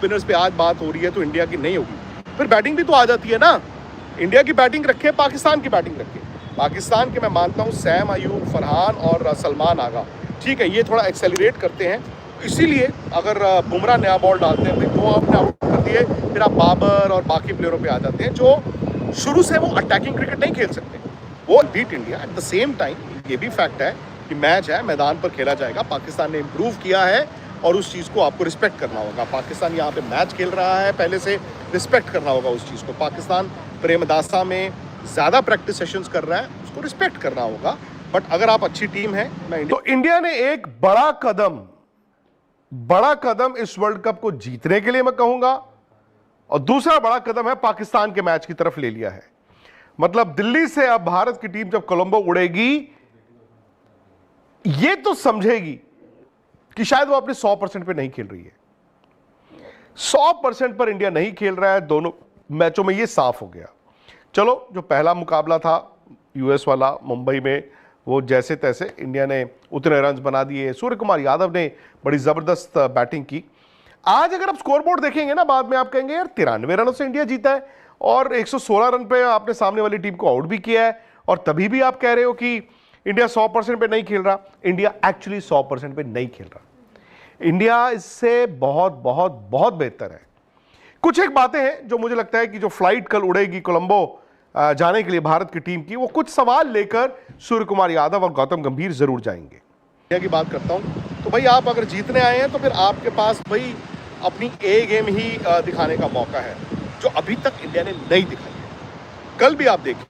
Spinners पे आज बात हो रही है तो इंडिया की नहीं होगी, फिर बैटिंग भी तो आ जाती है ना। इंडिया की बैटिंग रखे, पाकिस्तान की बैटिंग रखे। पाकिस्तान के मैं मानता हूँ सैम अयूब, फरहान और सलमान आगा, ठीक है, ये थोड़ा एक्सेलरेट करते हैं, इसीलिए अगर बुमराह नया बॉल डालते हैं, तो आपने आउट कर दिए, फिर आप बाबर और बाकी प्लेयरों पे आ जाते हैं जो शुरू से वो अटैकिंग क्रिकेट नहीं खेल सकते। वो beat India at the same time, ये भी फैक्ट है कि मैच है, मैदान पर खेला जाएगा, पाकिस्तान ने इम्प्रूव किया है और उस चीज़ को आपको रिस्पेक्ट करना होगा। पाकिस्तान यहाँ पे मैच खेल रहा है, पहले से रिस्पेक्ट करना होगा उस चीज़ को। पाकिस्तान प्रेमदासा में ज़्यादा प्रैक्टिस सेशंस कर रहा है, उसको रिस्पेक्ट करना होगा। बट अगर आप अच्छी टीम है, तो इंडिया ने एक बड़ा कदम इस वर्ल्ड कप को जीतने के लिए मैं कहूंगा, और दूसरा बड़ा कदम है पाकिस्तान के मैच की तरफ ले लिया है। मतलब दिल्ली से अब भारत की टीम जब कोलंबो उड़ेगी, ये तो समझेगी कि शायद वो अपने 100% पे नहीं खेल रही है। 100% पर इंडिया नहीं खेल रहा है दोनों मैचों में, ये साफ हो गया। चलो, जो पहला मुकाबला था यूएस वाला मुंबई में, वो जैसे तैसे इंडिया ने उतने रन्स बना दिए, सूर्य कुमार यादव ने बड़ी ज़बरदस्त बैटिंग की। आज अगर आप स्कोरबोर्ड देखेंगे ना, बाद में आप कहेंगे यार 93 रनों से इंडिया जीता है और 116 रन पे आपने सामने वाली टीम को आउट भी किया है, और तभी भी आप कह रहे हो कि इंडिया 100% पे नहीं खेल रहा। इंडिया एक्चुअली 100% पे नहीं खेल रहा, इंडिया इससे बहुत बहुत बहुत बेहतर है। कुछ एक बातें हैं जो मुझे लगता है कि जो फ्लाइट कल उड़ेगी कोलंबो जाने के लिए भारत की टीम की, वो कुछ सवाल लेकर सूर्य कुमार यादव और गौतम गंभीर जरूर जाएंगे। इंडिया की बात करता हूं तो भाई, आप अगर जीतने आए हैं तो फिर आपके पास भाई अपनी ए गेम ही दिखाने का मौका है, जो अभी तक इंडिया ने नहीं दिखाई है। कल भी आप देखें,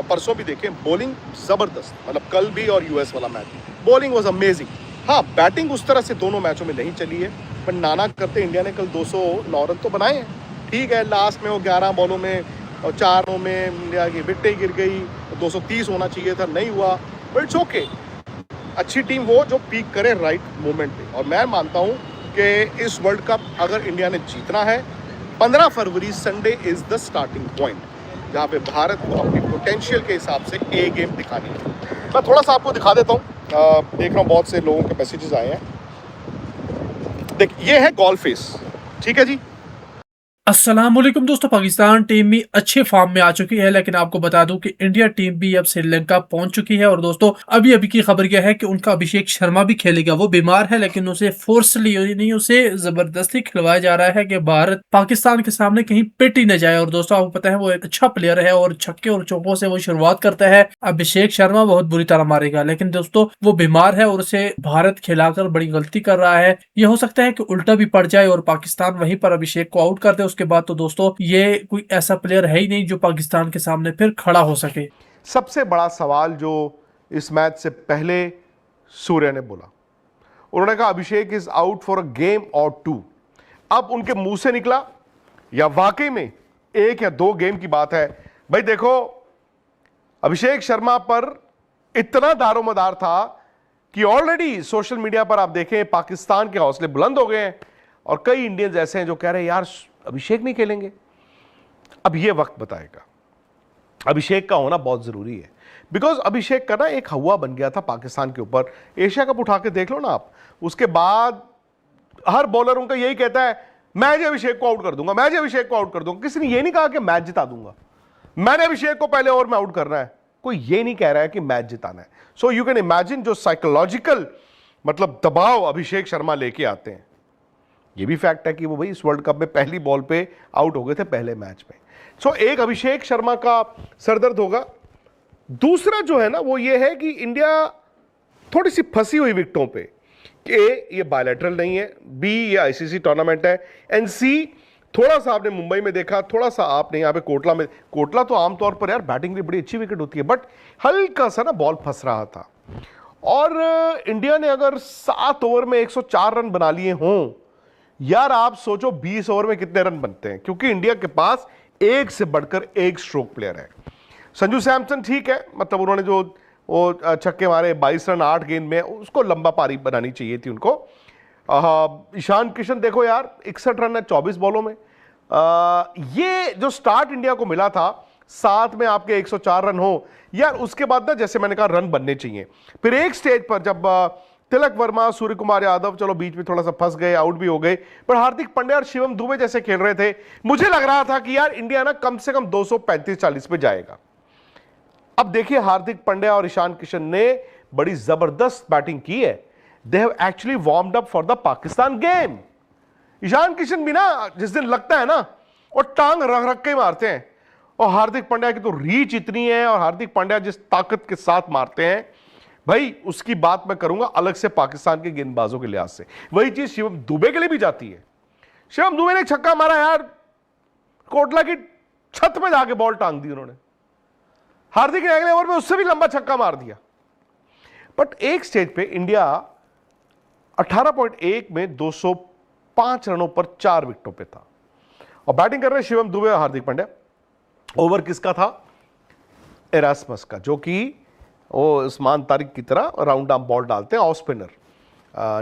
परसों भी देखें, बॉलिंग जबरदस्त, मतलब कल भी और यूएस वाला मैच बॉलिंग वाज अमेजिंग। हाँ, बैटिंग उस तरह से दोनों मैचों में नहीं चली है, पर नाना करते इंडिया ने कल 209 रन तो बनाए हैं। ठीक है, लास्ट में वो 11 बॉलों में और 4 में इंडिया की विकेटें गिर गई, 230 होना चाहिए था, नहीं हुआ, बट इट्स ओके। अच्छी टीम वो जो पीक करे राइट मोमेंट पे, और मैं मानता हूँ कि इस वर्ल्ड कप अगर इंडिया ने जीतना है, 15 फरवरी Sunday is the starting point, जहाँ पे भारत को अपनी पोटेंशियल के हिसाब से ए गेम दिखानी है। मैं थोड़ा सा आपको दिखा देता हूँ, देख रहा हूँ बहुत से लोगों के मैसेजेस आए हैं। देख, ये है गोल्फ फेस, ठीक है जी। अस्सलाम वालेकुम दोस्तों, पाकिस्तान टीम भी अच्छे फॉर्म में आ चुकी है, लेकिन आपको बता दूं कि इंडिया टीम भी अब श्रीलंका पहुंच चुकी है। और दोस्तों, अभी अभी की खबर क्या है कि उनका अभिषेक शर्मा भी खेलेगा। वो बीमार है, लेकिन उसे फोर्सली नहीं, उसे जबरदस्ती खिलवाया जा रहा है कि भारत पाकिस्तान के सामने कहीं पिट ही न जाए। और दोस्तों, आपको पता है वो एक अच्छा प्लेयर है और छक्के और चौकों से वो शुरुआत करता है। अभिषेक शर्मा बहुत बुरी तरह मारेगा, लेकिन दोस्तों वो बीमार है और उसे भारत खिलाकर बड़ी गलती कर रहा है। यह हो सकता है कि उल्टा भी पड़ जाए और पाकिस्तान वहीं पर अभिषेक को आउट कर दे। उसके बाद तो दोस्तों ये कोई ऐसा प्लेयर है ही नहीं जो पाकिस्तान के सामने फिर खड़ा हो सके। सबसे बड़ा सवाल जो इस मैच से पहले सूर्य ने बोला, उन्होंने कहा Abhishek is out for a game और 2। अब उनके मुंह से निकला या वाकई में 1 या 2 गेम की बात है? भाई देखो, अभिषेक शर्मा पर इतना दारोमदार था कि ऑलरेडी सोशल मीडिया पर आप देखें पाकिस्तान के हौसले बुलंद हो गए हैं, और कई इंडियंस ऐसे हैं जो कह रहे हैं यार अभिषेक नहीं खेलेंगे। अब ये वक्त बताएगा, अभिषेक का होना बहुत जरूरी है, बिकॉज अभिषेक का ना एक हवा बन गया था पाकिस्तान के ऊपर। एशिया कप उठा के देख लो ना आप, उसके बाद हर बॉलर उनका यही कहता है मैं जी अभिषेक को आउट कर दूंगा, मैं जी अभिषेक को आउट कर दूंगा। किसी ने ये नहीं कहा कि मैच जिता दूंगा, मैंने अभिषेक को पहले ओवर में आउट करना है। कोई ये नहीं कह रहा है कि मैच जिताना है। सो यू कैन इमेजिन जो साइकोलॉजिकल मतलब दबाव अभिषेक शर्मा लेके आते हैं। ये भी फैक्ट है कि वो भाई इस वर्ल्ड कप में पहली बॉल पे आउट हो गए थे पहले मैच में। सो एक अभिषेक शर्मा का सरदर्द होगा। दूसरा जो है ना वो ये है कि इंडिया थोड़ी सी फंसी हुई विकेटों पे, कि ए ये बायलैटरल नहीं है, बी ये आईसीसी टूर्नामेंट है, एंड सी थोड़ा सा आपने मुंबई में देखा, थोड़ा सा आपने यहाँ पे कोटला में, कोटला तो आमतौर पर यार बैटिंग की बड़ी अच्छी विकेट होती है, बट हल्का सा ना बॉल फंस रहा था। और इंडिया ने अगर 7 ओवर में 104 रन बना लिए हों, यार आप सोचो 20 ओवर में कितने रन बनते हैं, क्योंकि इंडिया के पास एक से बढ़कर एक स्ट्रोक प्लेयर है। संजू सैमसन ठीक है, मतलब उन्होंने जो वो छक्के मारे 22 रन 8 गेंद में, उसको लंबा पारी बनानी चाहिए थी उनको। ईशान किशन देखो यार 61 रन है 24 बॉलों में। ये जो स्टार्ट इंडिया को मिला था, 7 में आपके 104 रन हो यार, उसके बाद ना जैसे मैंने कहा रन बनने चाहिए। फिर एक स्टेज पर जब तिलक वर्मा, सूर्य कुमार यादव चलो बीच में थोड़ा सा फंस गए, आउट भी हो गए, पर हार्दिक पांड्या और शिवम दुबे जैसे खेल रहे थे, मुझे लग रहा था कि यार इंडिया ना कम से कम 235-40 पे जाएगा। अब देखिए हार्दिक पांड्या और ईशान किशन ने बड़ी जबरदस्त बैटिंग की है। They have actually warmed up for the Pakistan game. Ishan Kishan भी ना जिस दिन लगता है ना और टांग रख रख के मारते हैं, और हार्दिक पांड्या की तो रीच इतनी है, और हार्दिक पांड्या जिस ताकत के साथ मारते हैं भाई, उसकी बात मैं करूंगा अलग से पाकिस्तान के गेंदबाजों के लिहाज से। वही चीज शिवम दुबे के लिए भी जाती है। शिवम दुबे ने एक छक्का मारा यार, कोटला की छत में जाके बॉल टांग दी उन्होंने। हार्दिक ने अगले ओवर में उससे भी लंबा छक्का मार दिया। बट एक स्टेज पे इंडिया 18.1 में 205 रनों पर 4 विकेटों पे था, और बैटिंग कर रहे शिवम दुबे और हार्दिक पांड्या। ओवर किसका था? एरास्मस का, जो कि वो उस्मान तारिक की तरह राउंड आर्म बॉल डालते हैं, ऑफ स्पिनर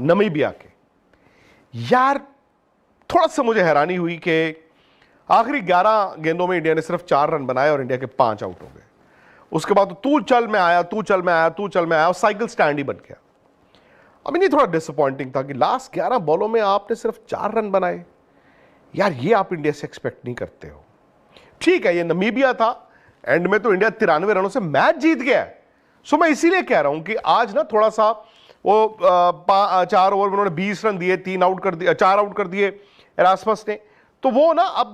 नमीबिया के। यार थोड़ा सा मुझे हैरानी हुई कि आखिरी 11 गेंदों में इंडिया ने सिर्फ 4 रन बनाए और इंडिया के 5 आउट हो गए। उसके बाद तू चल में आया, तू चल में आया, तू चल में आया, और साइकिल स्टैंड ही बन गया। अब नहीं थोड़ा डिसअपॉइंटिंग था कि लास्ट 11 बॉलों में आपने सिर्फ 4 रन बनाए। यार ये आप इंडिया से एक्सपेक्ट नहीं करते हो। ठीक है, ये नमीबिया था, एंड में तो इंडिया 93 रनों से मैच जीत गया। सो मैं इसीलिए कह रहा हूं कि आज ना थोड़ा सा वो 4 ओवर में उन्होंने 20 रन दिए, 3 आउट कर दिए, 4 आउट कर दिए एरास्मस ने। तो वो ना अब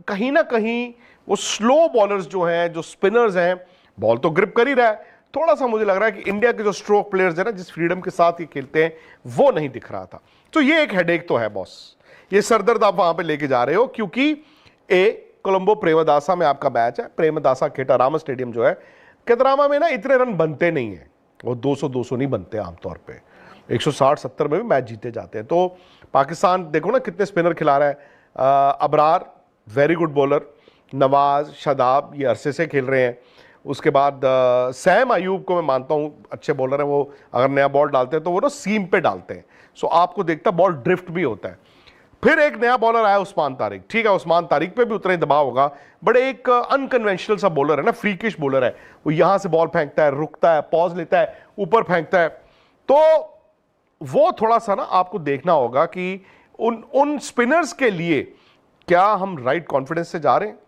कहीं ना कहीं वो स्लो बॉलर्स जो हैं, जो स्पिनर्स हैं, बॉल तो ग्रिप कर ही रहा है, थोड़ा सा मुझे लग रहा है कि इंडिया के जो स्ट्रोक प्लेयर्स हैं ना, जिस फ्रीडम के साथ ये खेलते हैं, वो नहीं दिख रहा था। तो ये एक हेडेक तो है बॉस, ये सरदर्द आप वहां पे लेके जा रहे हो, क्योंकि कोलंबो प्रेमदासा में आपका मैच है। प्रेमदासा खेटारामा स्टेडियम जो है, खेतरामा में ना इतने रन बनते नहीं है, वो 200-200 नहीं बनते आमतौर पे, 160-70 में भी मैच जीते जाते हैं। तो पाकिस्तान देखो ना कितने स्पिनर खिला रहा है। Abrar very good bowler, Nawaz, Shadab ये अरसे से खेल रहे हैं। उसके बाद सैम अयूब को मैं मानता हूं अच्छे बॉलर हैं, वो अगर नया बॉल डालते हैं तो वो ना सीम पे डालते हैं, सो आपको देखता बॉल ड्रिफ्ट भी होता है। फिर एक नया बॉलर आया उस्मान तारिक, ठीक है उस्मान तारिक पे भी उतना ही दबाव होगा, बट एक अनकन्वेंशनल सा बॉलर है ना, फ्रीकिश बॉलर है, वो यहां से बॉल फेंकता है, रुकता है, पॉज लेता है, ऊपर फेंकता है। तो वो थोड़ा सा ना आपको देखना होगा कि उन स्पिनर्स के लिए क्या हम राइट कॉन्फिडेंस से जा रहे हैं।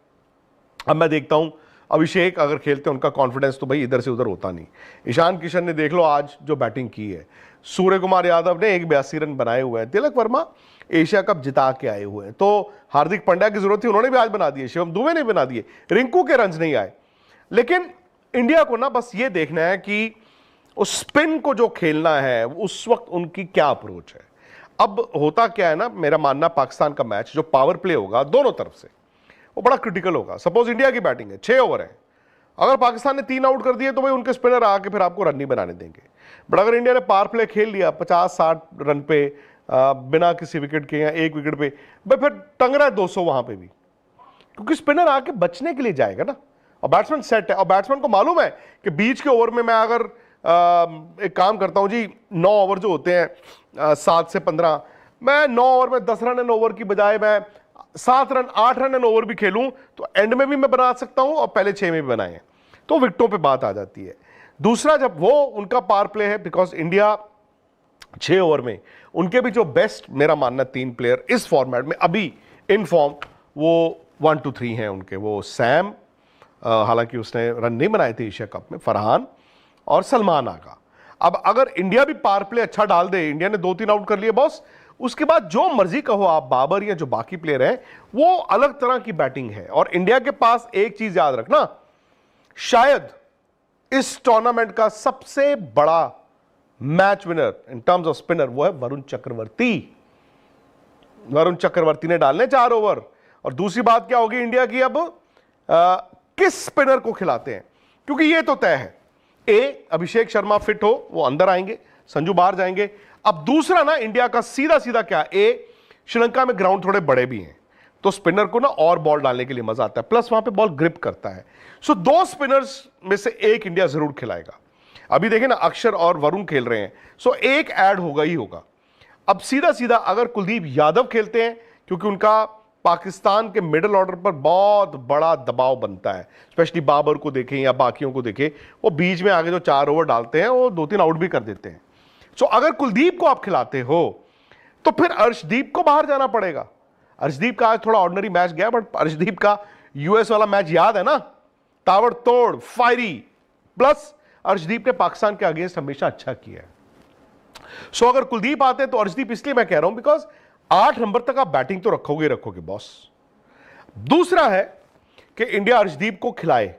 अब मैं देखता हूं अभिषेक अगर खेलते हैं, उनका कॉन्फिडेंस तो भाई इधर से उधर होता नहीं। ईशान किशन ने देख लो आज जो बैटिंग की है, सूर्य कुमार यादव ने 82 रन बनाए हुए हैं, तिलक वर्मा एशिया कप जिता के आए हुए हैं, तो हार्दिक पांड्या की जरूरत थी, उन्होंने भी आज बना दिए, शिवम दुबे ने बना दिए, रिंकू के रन नहीं आए। लेकिन इंडिया को ना बस ये देखना है कि उस स्पिन को जो खेलना है उस वक्त उनकी क्या अप्रोच है। अब होता क्या है ना, मेरा मानना पाकिस्तान का मैच जो पावर प्ले होगा दोनों तरफ से, वो बड़ा क्रिटिकल होगा। सपोज इंडिया की बैटिंग है, 6 ओवर है, अगर पाकिस्तान ने 3 आउट कर दिए तो भाई उनके स्पिनर आके फिर आपको रन नहीं बनाने देंगे। बट अगर इंडिया ने पावर प्ले खेल लिया 50-60 रन पे, बिना किसी विकेट के या 1 विकेट पे, भाई फिर टंग रहा है 200 वहां पे भी, क्योंकि स्पिनर आके बचने के लिए जाएगा ना, और बैट्समैन सेट है, और बैट्समैन को मालूम है कि बीच के ओवर में मैं अगर एक काम करता हूं जी, 9 ओवर जो होते हैं 7 से 15, मैं 9 ओवर में 10 रन एन ओवर की बजाय मैं 7 रन 8 रन एन ओवर भी खेलूं तो एंड में भी मैं बना सकता हूं, और पहले 6 में भी बनाए, तो विकेटों पे बात आ जाती है। दूसरा, जब वो उनका पावर प्ले है, बिकॉज इंडिया 6 ओवर में उनके भी जो बेस्ट मेरा मानना 3 प्लेयर इस फॉर्मेट में अभी इन फॉर्म, वो 1, 2, 3 हैं उनके। वो सैम, हालांकि उसने रन नहीं बनाए थे एशिया कप में, फरहान और सलमान आगा। अब अगर इंडिया भी पावर प्ले अच्छा डाल दे, इंडिया ने 2-3 आउट कर लिए बॉस, उसके बाद जो मर्जी कहो आप, बाबर या जो बाकी प्लेयर हैं, वो अलग तरह की बैटिंग है। और इंडिया के पास एक चीज याद रखना, शायद इस टूर्नामेंट का सबसे बड़ा match winner in terms off spinner वो है वरुण चक्रवर्ती। वरुण चक्रवर्ती ने डालने 4 ओवर। और दूसरी बात क्या होगी इंडिया की, अब किस स्पिनर को खिलाते हैं, क्योंकि ये तो तय है, अभिषेक शर्मा फिट हो वो अंदर आएंगे, संजू बाहर जाएंगे। अब दूसरा ना इंडिया का सीधा सीधा क्या, श्रीलंका में ग्राउंड थोड़े बड़े भी हैं, तो स्पिनर को ना और बॉल डालने के लिए मजा आता है, प्लस वहां पे बॉल ग्रिप करता है। सो 2 स्पिनर्स में से एक इंडिया जरूर खिलाएगा। अभी देखें ना, अक्षर और वरुण खेल रहे हैं, सो एक ऐड होगा ही होगा। अब सीधा सीधा अगर कुलदीप यादव खेलते हैं, क्योंकि उनका पाकिस्तान के मिडिल ऑर्डर पर बहुत बड़ा दबाव बनता है, स्पेशली बाबर को देखें या बाकियों को देखें, वो बीच में आगे जो 4 ओवर डालते हैं वो 2-3 आउट भी कर देते हैं। सो अगर कुलदीप को आप खिलाते हो तो फिर अर्शदीप को बाहर जाना पड़ेगा। अर्शदीप का आज थोड़ा ऑर्डिनरी मैच गया, बट अर्शदीप का यूएस वाला मैच याद है ना, ताबड़तोड़ फायरी, प्लस अर्शदीप ने पाकिस्तान के अगेंस्ट हमेशा अच्छा किया है। सो अगर कुलदीप आते हैं तो अर्शदीप इसलिए मैं कह रहा हूं बिकॉज 8 नंबर तक आप बैटिंग तो रखोगे बॉस। दूसरा है कि इंडिया अर्शदीप को खिलाए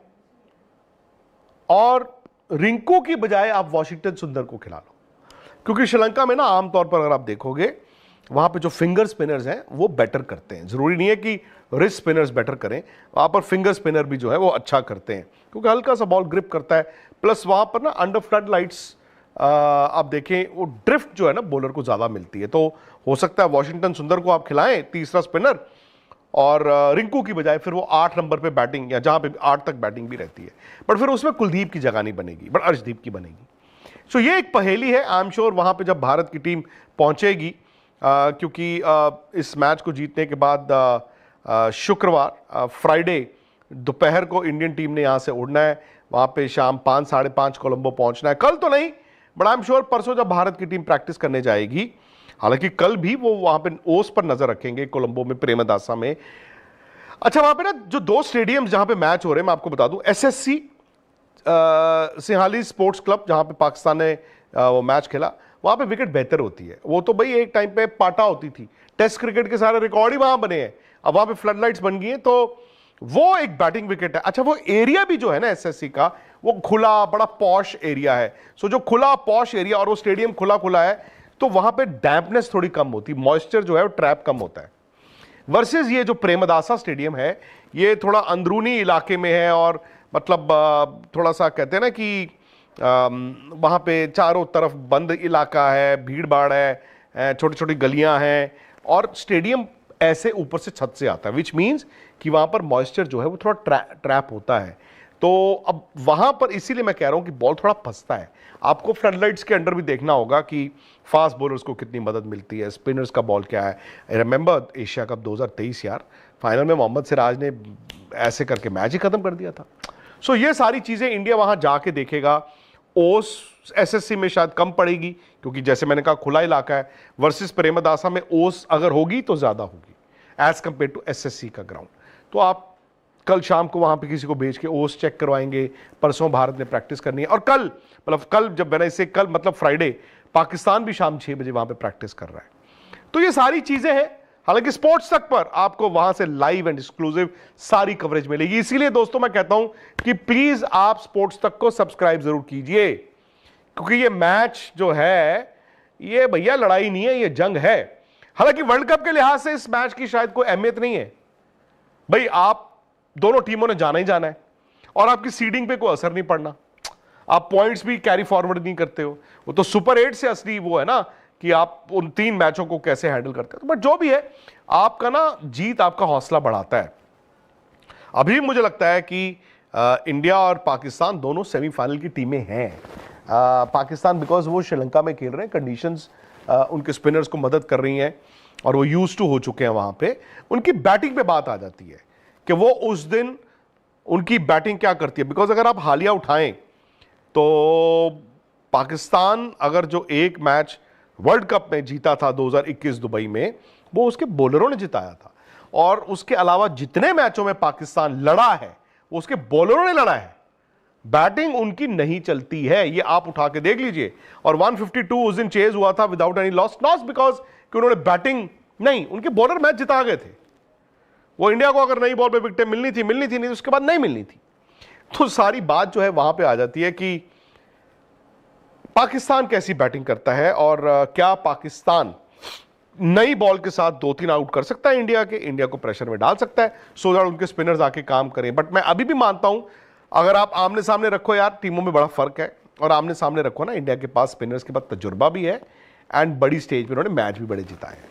और रिंकू की बजाय आप वॉशिंगटन सुंदर को खिला लो, क्योंकि श्रीलंका में ना आमतौर पर अगर आप देखोगे वहां पे जो फिंगर स्पिनर्स हैं वो बेटर करते हैं। जरूरी नहीं है कि रिस्ट स्पिनर्स बेटर करें, वहां पर फिंगर स्पिनर भी जो है वो अच्छा करते हैं, क्योंकि हल्का सा बॉल ग्रिप करता है। प्लस वहां पर ना अंडर फ्लड लाइट्स आप देखें वो ड्रिफ्ट जो है ना बॉलर को ज्यादा मिलती है। तो हो सकता है वॉशिंगटन सुंदर को आप खिलाएं तीसरा स्पिनर, और रिंकू की बजाय फिर वो 8 नंबर पे बैटिंग, या जहां पे 8 तक बैटिंग भी रहती है, बट फिर उसमें कुलदीप की जगह नहीं बनेगी, बट अर्शदीप की बनेगी। सो ये एक पहेली है। आई एम श्योर वहां पे जब भारत की टीम पहुंचेगी, क्योंकि इस मैच को जीतने के बाद शुक्रवार फ्राइडे दोपहर को इंडियन टीम ने यहां से उड़ना है, वहां पे शाम 5 साढ़े 5 कोलंबो पहुंचना है। कल तो नहीं, बट आई एम श्योर परसों जब भारत की टीम प्रैक्टिस करने जाएगी, हालांकि कल भी वो वहां पे ओस पर नजर रखेंगे, कोलंबो में, प्रेमदासा में। अच्छा, वहां पे ना जो 2 स्टेडियम जहां पे मैच हो रहे हैं मैं आपको बता दूं, एसएससी सिंहाली स्पोर्ट्स क्लब जहां पे पाकिस्तान ने वो मैच खेला, वहां पे विकेट बेहतर होती है। वो तो भाई एक टाइम पे पाटा होती थी, टेस्ट क्रिकेट के सारे रिकॉर्ड ही वहां बने हैं, अब वहां पे फ्लड लाइट्स बन गई हैं, तो वो एक बैटिंग विकेट है। अच्छा, वो एरिया भी जो है ना एसएससी का, वो खुला बड़ा पॉश एरिया है। सो जो खुला पॉश एरिया और वो स्टेडियम खुला खुला है, तो वहां पे डैम्पनेस थोड़ी कम होती, मॉइस्चर जो है वो ट्रैप कम होता है। वर्सेस ये जो प्रेमदासा स्टेडियम है, ये थोड़ा अंदरूनी इलाके में है, और मतलब थोड़ा सा कहते हैं ना कि वहां पे चारों तरफ बंद इलाका है, भीड़ भाड़ है, छोटी छोटी गलियां हैं, और स्टेडियम ऐसे ऊपर से छत से आता है, विच मीन्स कि वहां पर मॉइस्चर जो है वो थोड़ा ट्रैप होता है। तो अब वहां पर इसीलिए मैं कह रहा हूं कि बॉल थोड़ा फंसता है। आपको फ्लडलाइट्स के अंडर भी देखना होगा कि फास्ट बॉलर्स को कितनी मदद मिलती है, स्पिनर्स का बॉल क्या है। रिमेंबर एशिया कप 2023 यार, फाइनल में मोहम्मद सिराज ने ऐसे करके मैच ही खत्म कर दिया था। सो ये सारी चीजें इंडिया वहां जाके देखेगा। ओस एसएससी में शायद कम पड़ेगी, क्योंकि जैसे मैंने कहा खुला इलाका है, वर्सेस प्रेमदासा में ओस अगर होगी तो ज्यादा होगी एज कंपेयर टू एसएससी का ग्राउंड। तो आप कल शाम को वहां पे किसी को भेज के ओस चेक करवाएंगे, परसों भारत ने प्रैक्टिस करनी है, और कल जब मैंने इसे कल मतलब फ्राइडे, पाकिस्तान भी शाम 6 बजे वहां पे प्रैक्टिस कर रहा है। तो ये सारी चीजें हैं। हालांकि स्पोर्ट्स तक पर आपको वहां से लाइव एंड एक्सक्लूसिव सारी कवरेज मिलेगी। इसीलिए दोस्तों मैं कहता हूं कि प्लीज आप स्पोर्ट्स तक को सब्सक्राइब जरूर कीजिए, क्योंकि ये मैच जो है ये भैया लड़ाई नहीं है, ये जंग है। हालांकि वर्ल्ड कप के लिहाज से इस मैच की शायद कोई अहमियत नहीं है भाई, आप दोनों टीमों ने जाना ही जाना है, और आपकी सीडिंग पे कोई असर नहीं पड़ना, आप पॉइंट्स भी कैरी फॉरवर्ड नहीं करते हो। वो तो सुपर 8 से असली वो है ना कि आप उन 3 मैचों को कैसे हैंडल करते हो। बट जो भी है, आपका ना जीत आपका हौसला बढ़ाता है। अभी मुझे लगता है कि इंडिया और पाकिस्तान दोनों सेमीफाइनल की टीमें हैं। पाकिस्तान बिकॉज वो श्रीलंका में खेल रहे हैं, कंडीशंस उनके स्पिनर्स को मदद कर रही हैं, और वो यूज टू हो चुके हैं वहां पे। उनकी बैटिंग पे बात आ जाती है कि वो उस दिन उनकी बैटिंग क्या करती है, बिकॉज अगर आप हालिया उठाएं तो पाकिस्तान अगर जो एक मैच वर्ल्ड कप में जीता था 2021 दुबई में, वो उसके बॉलरों ने जिताया था, और उसके अलावा जितने मैचों में पाकिस्तान लड़ा है वो उसके बॉलरों ने लड़ा है। बैटिंग उनकी नहीं चलती है, ये आप उठा के देख लीजिए। और 152 उस दिन चेज हुआ था without any loss, not because कि उन्होंने बैटिंग नहीं, उनके बॉलर मैच जिता गए थे। वो इंडिया को अगर नई बॉल पे विकेट मिलनी थी नहीं, उसके बाद नहीं मिलनी थी। तो सारी बात जो है वहां पे आ जाती है कि पाकिस्तान कैसी बैटिंग करता है, और क्या पाकिस्तान नई बॉल के साथ 2-3 आउट कर सकता है इंडिया को प्रेशर में डाल सकता है, सो दैट उनके स्पिनर्स आके काम करें। बट मैं अभी भी मानता हूं, अगर आप आमने सामने रखो यार, टीमों में बड़ा फर्क है, और आमने सामने रखो ना, इंडिया के पास स्पिनर्स के पास तजुर्बा भी है, एंड बड़ी स्टेज पे उन्होंने मैच भी बड़े जिताए हैं।